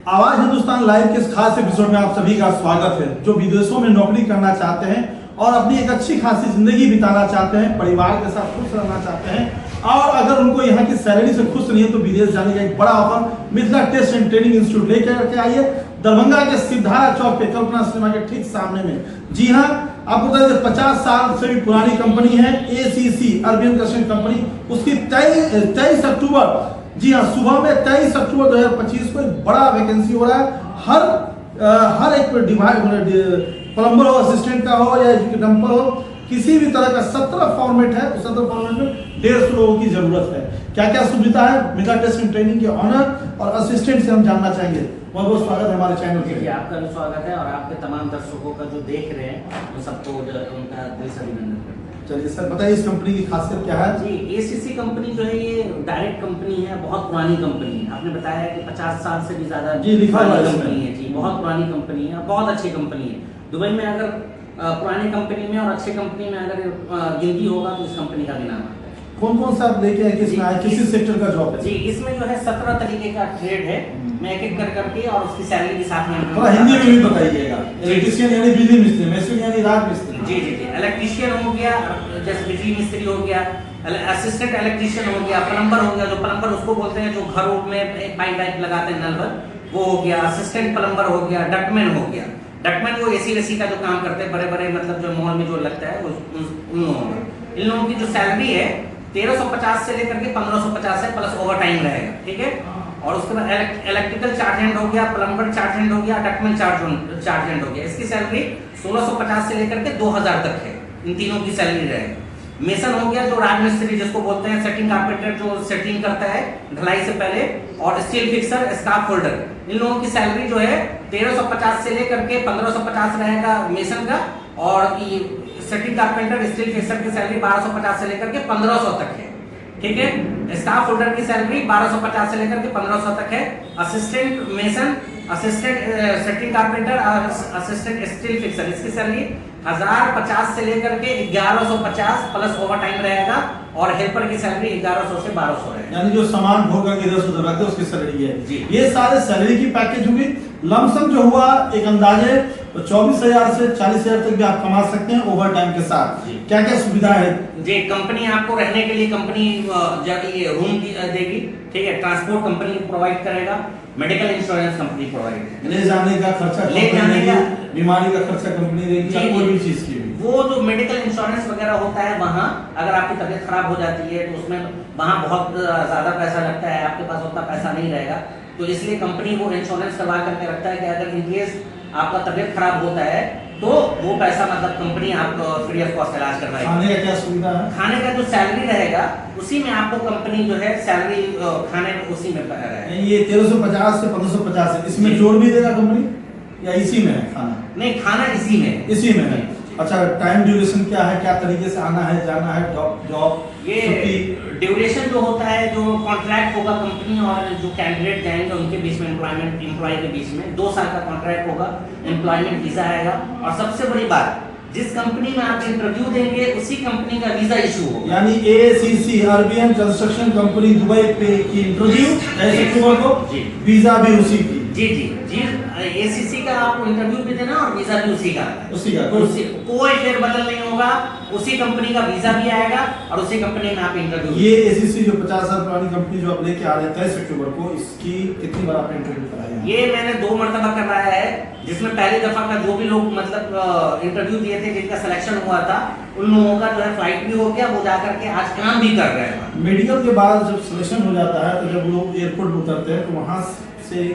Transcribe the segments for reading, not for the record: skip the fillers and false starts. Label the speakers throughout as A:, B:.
A: आवाज हिंदुस्तान लाइव के इस खास एपिसोड में आप सभी का स्वागत है। जो विदेशों में नौकरी करना चाहते हैं और अपनी एक अच्छी खासी जिंदगी बिताना चाहते हैं, परिवार के साथ खुश रहना चाहते हैं और अगर उनको यहाँ की सैलरी से खुश नहीं है तो विदेश जाने का एक बड़ा offer Mithila test and training institute लेकर के आइए दरभंगा के सिद्धारा चौक पे कल्पना सिनेमा के ठीक सामने में। जी हाँ, आपको बता दें 50 साल से भी पुरानी कंपनी है ACC अरबियन कंस्ट्रक्शन कंपनी। उसकी 23 अक्टूबर, जी हाँ, सुबह में 23 अक्टूबर 2025 को एक बड़ा वैकेंसी हो रहा है। हर एक प्लम्बर हो, असिस्टेंट का हो या डंपर हो, किसी भी तरह का 17 फॉर्मेट है। 17 फॉर्मेट में 150 लोगों की जरूरत है। क्या क्या सुविधा है मिथिला टेस्ट एंड ट्रेनिंग के ऑनर और असिस्टेंट से हम जानना चाहेंगे। बहुत बहुत स्वागत है हमारे चैनल के लिए।
B: आपका भी स्वागत है और आपके तमाम दर्शकों का जो देख रहे हैं वो सबको उनका दिल से अभिनंदन करते हैं।
A: चलिए सर, बताइए इस कंपनी की खासियत क्या है।
B: जी, ACC कंपनी जो है ये डायरेक्ट कंपनी है, बहुत पुरानी कंपनी है। आपने बताया कि 50 साल से भी ज्यादा कंपनी है। जी, बहुत पुरानी कंपनी है, बहुत अच्छी कंपनी है। दुबई में अगर पुरानी कंपनी में और अच्छी कंपनी में अगर गिनती होगा तो इस कंपनी का भी नाम आता है।
A: कौन कौन सा आप लेके आए, किसमें आए, किसी सेक्टर का जॉब है?
B: जी, इसमें जो है 17 तरीके का ट्रेड है। मैं एक एक करके और उसकी सैलरी के साथ में
A: थोड़ा हिंदी में भी बताइएगा। इलेक्ट्रिशियन यानी बिजली मिस्त्री, मैसन यानी राज मिस्त्री।
B: जी जी जी, इलेक्ट्रिशियन हो गया, जैसे बिजली मिस्त्री हो गया, असिस्टेंट इलेक्ट्रिशियन हो गया, प्लम्बर हो गया। जो प्लम्बर उसको बोलते हैं जो घर में पाइप वाइप लगाते हैं नल पर, वो हो गया। असिस्टेंट प्लम्बर हो गया, डक्टमैन हो गया। डक्टमैन वो AC वेसी का जो काम करते हैं, बड़े बड़े मतलब जो मॉल में जो लगता है उन लोगों में। इन लोगों की जो सैलरी है 1350 से लेकर के 1550 है, प्लस ओवर टाइम रहेगा। ठीक है। और उसके बाद इलेक्ट्रिकल चार्ज हैंड हो गया, प्लम्बर चार्ज हैंड हो गया, डक्टमैन चार्ज हैंड हो गया। इसकी सैलरी 1650 से लेकर के 2000 तक है। इन तीनों की सैलरी रहेगी। मेसन हो गया जो राजमिस्त्री जिसको बोलते हैं, सेटिंग कारपेंटर जो सेटिंग करता है ढलाई से पहले, और स्टील फिक्सर, स्काफ होल्डर। इन लोगों की सैलरी जो है 1350 से लेकर के 1550 रहेगा मेसन का, और सेटिंग कारपेंटर स्टील फिक्सर की सैलरी 1250 से लेकर के 1500 तक है। ठीक है। स्टाफ होल्डर की सैलरी 1250 से लेकर के 1500 तक है। Assistant mason, assistant setting carpenter और असिस्टेंट स्टील फिक्सर, इसकी सैलरी 1050 से लेकर के 1150 प्लस ओवर टाइम रहेगा। और हेल्पर की सैलरी 1100 से 1200 है।
A: यानी जो सामान ढोकर के इधर से उधर रखते हैं उसकी सैलरी है।
B: जी।
A: ये सारे सैलरी की पैकेज होगी। लमसम जो हुआ एक अंदाजे तो 24,000 से 40,000 तक भी आप कमा सकते हैं ओवर टाइम के साथ। क्या क्या सुविधा है?
B: जी, कंपनी आपको रहने के लिए कंपनी रूम देगी। ठीक है। ट्रांसपोर्ट कंपनी प्रोवाइड करेगा। मेडिकल इंश्योरेंस कंपनी प्रोवाइड,
A: ले जाने का खर्चा,
B: ले जाने का,
A: बीमारी का खर्चा कंपनी देगी या कोई भी चीज की।
B: वो जो मेडिकल इंश्योरेंस वगैरह होता है, वहाँ अगर आपकी तबीयत खराब हो जाती है तो उसमें वहाँ बहुत ज्यादा पैसा लगता है, आपके पास उतना पैसा नहीं रहेगा। तो इसलिए कंपनी वो इंश्योरेंस करवा करके रखता है कि अगर इन केस आपका तबीयत खराब होता है तो वो पैसा मतलब कंपनी आपको फ्री ऑफ कॉस्ट इलाज करवाएगी।
A: खाने का क्या सुविधा है?
B: खाने का जो सैलरी रहेगा उसी में आपको कंपनी जो है सैलरी खाने में उसी में रहेगा।
A: ये 1350 से 1550 है, इसमें जोड़ भी देगा कंपनी या इसी में है खाना?
B: नहीं, खाना इसी में,
A: इसी में है। अच्छा, टाइम ड्यूरेशन क्या है, क्या तरीके से आना है, जाना है, जॉब
B: ये ड्यूरेशन जो होता है, जो कॉन्ट्रैक्ट होगा कंपनी और जो कैंडिडेट जाएंगे उनके बीच में, एम्प्लॉय के बीच में 2 साल का कॉन्ट्रैक्ट होगा। एम्प्लॉयमेंट वीजा आएगा। और सबसे बड़ी बात, जिस कंपनी में आप इंटरव्यू देंगे उसी कंपनी का वीजा इशू होगा।
A: यानी ACC Arabian construction company Dubai पे की इंटरव्यू 23 अक्टूबर को, वीजा भी उसी की।
B: जी जी जी, ACC का आपको इंटरव्यू भी देना और वीजा भी उसी का कोई फेरबदल नहीं होगा। उसी कंपनी का वीजा भी आएगा और उसी कंपनी में आप इंटरव्यू।
A: ये ACC जो 50 साल पुरानी कंपनी जो आप लेके आ रहे हैं 23 अक्टूबर को, इसकी कितनी बार आपने इंटरव्यू कराया है?
B: ये मैंने 2 मरतबा कराया है, जिसमें पहली दफा का जो भी लोग मतलब इंटरव्यू दिए थे, जिनका सिलेक्शन हुआ था, उन लोगों का जो है फ्लाइट भी हो गया, वो जाकर के आज काम भी कर रहे हैं।
A: मेडिकल के बाद जब सिलेक्शन हो जाता है तो जब लोग एयरपोर्ट उतरते हैं तो वहाँ से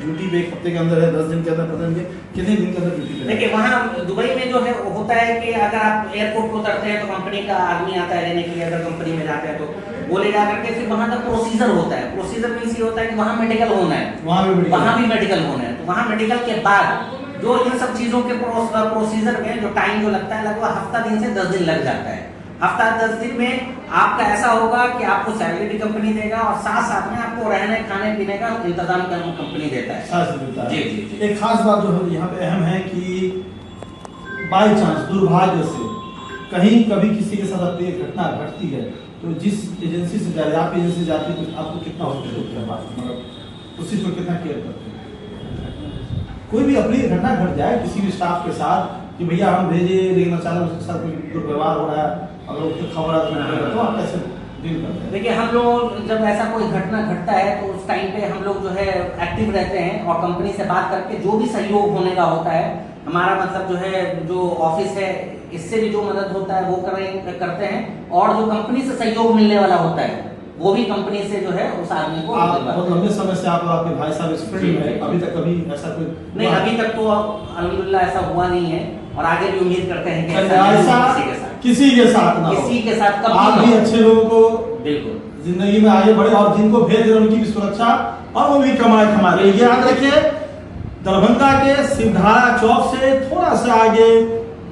A: ड्यूटी पे 1 हफ्ते के अंदर है, 10 दिन के अंदर, 15 दिन के, कितने दिन के अंदर ड्यूटी पे?
B: देखिए, वहाँ दुबई में जो है होता है कि अगर आप एयरपोर्ट पर उतरते हैं तो कंपनी का आदमी आता है लेने के लिए। अगर कंपनी में जाते हैं तो वो ले जाकर के फिर वहाँ का प्रोसीजर होता है। प्रोसीजर मींस ये होता है कि वहाँ मेडिकल होना है, वहाँ भी मेडिकल होना है। तो वहाँ मेडिकल के बाद जो इन सब चीजों के प्रोसीजर में जो टाइम जो लगता है, लगभग हफ्ता दिन से 10 दिन लग जाता है। हफ्ता 10 दिन में आपका ऐसा होगा कि आपको सैलरी भी कंपनी देगा और साथ साथ में आपको रहने खाने पीने का इंतजाम कंपनी देता है। जी जी जी।
A: एक खास बात जो है यहाँ पे अहम है कि बाई चांस, दुर्भाग्य से कहीं कभी किसी के साथ अपनी घटना घटती है तो जिस एजेंसी से जा रहे हैं आप, एजेंसी जाती है तो आपको कितना हॉस्पिटल मतलब उस चीज को कितना केयर करते हैं? कोई भी अपनी घटना घट जाए किसी भी स्टाफ के साथ कि भैया हम भेजे लेकिन अचानक उसके साथ कोई दुर्व्यवहार हो रहा है, अगर उसकी खबर आता है तो आप कैसे डील करते हैं?
B: देखिए, हम लोग जब ऐसा कोई घटना घटता है तो उस टाइम पे हम लोग जो है एक्टिव रहते हैं और कंपनी से बात करके जो भी सहयोग होने का होता है, हमारा मतलब जो है जो ऑफिस है इससे भी जो मदद होता है वो करते हैं, और जो कंपनी से सहयोग मिलने वाला होता है वो भी कंपनी से जो है उस आदमी को
A: आप बहुत लंबे समय से आप और आपके भाई साहब इस फील्ड में, अभी तक कभी ऐसा कोई
B: नहीं, अभी तक तो अल्हम्दुलिल्लाह ऐसा हुआ नहीं है और आगे भी उम्मीद करते हैं कि
A: ऐसा किसी के साथ ना हो।
B: किसी के साथ कभी
A: आप भी अच्छे लोगों को
B: बिल्कुल
A: जिंदगी में आगे बढ़े और जिनको भेज रहे उनकी भी सुरक्षा और वो भी कमाए। ये याद रखिए, दरभंगा के सिद्धारा चौक से थोड़ा सा आगे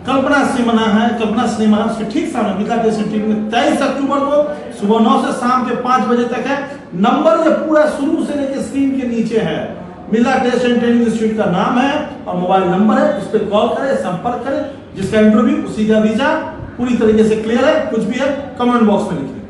A: कल्पना सिनेमा है, कल्पना सिनेमा उसके ठीक सामने मिथिला टेस्ट टीवी में 23 अक्टूबर को सुबह 9 से शाम के 5 बजे तक है। नंबर ये पूरा शुरू से लेकर स्क्रीन के नीचे है, Mithila test and training institute का नाम है और मोबाइल नंबर है, उस पर कॉल करें, संपर्क करें। जिसका इंटरव्यू उसी का वीजा पूरी तरीके से क्लियर है, कुछ भी है कमेंट बॉक्स में लिखिए।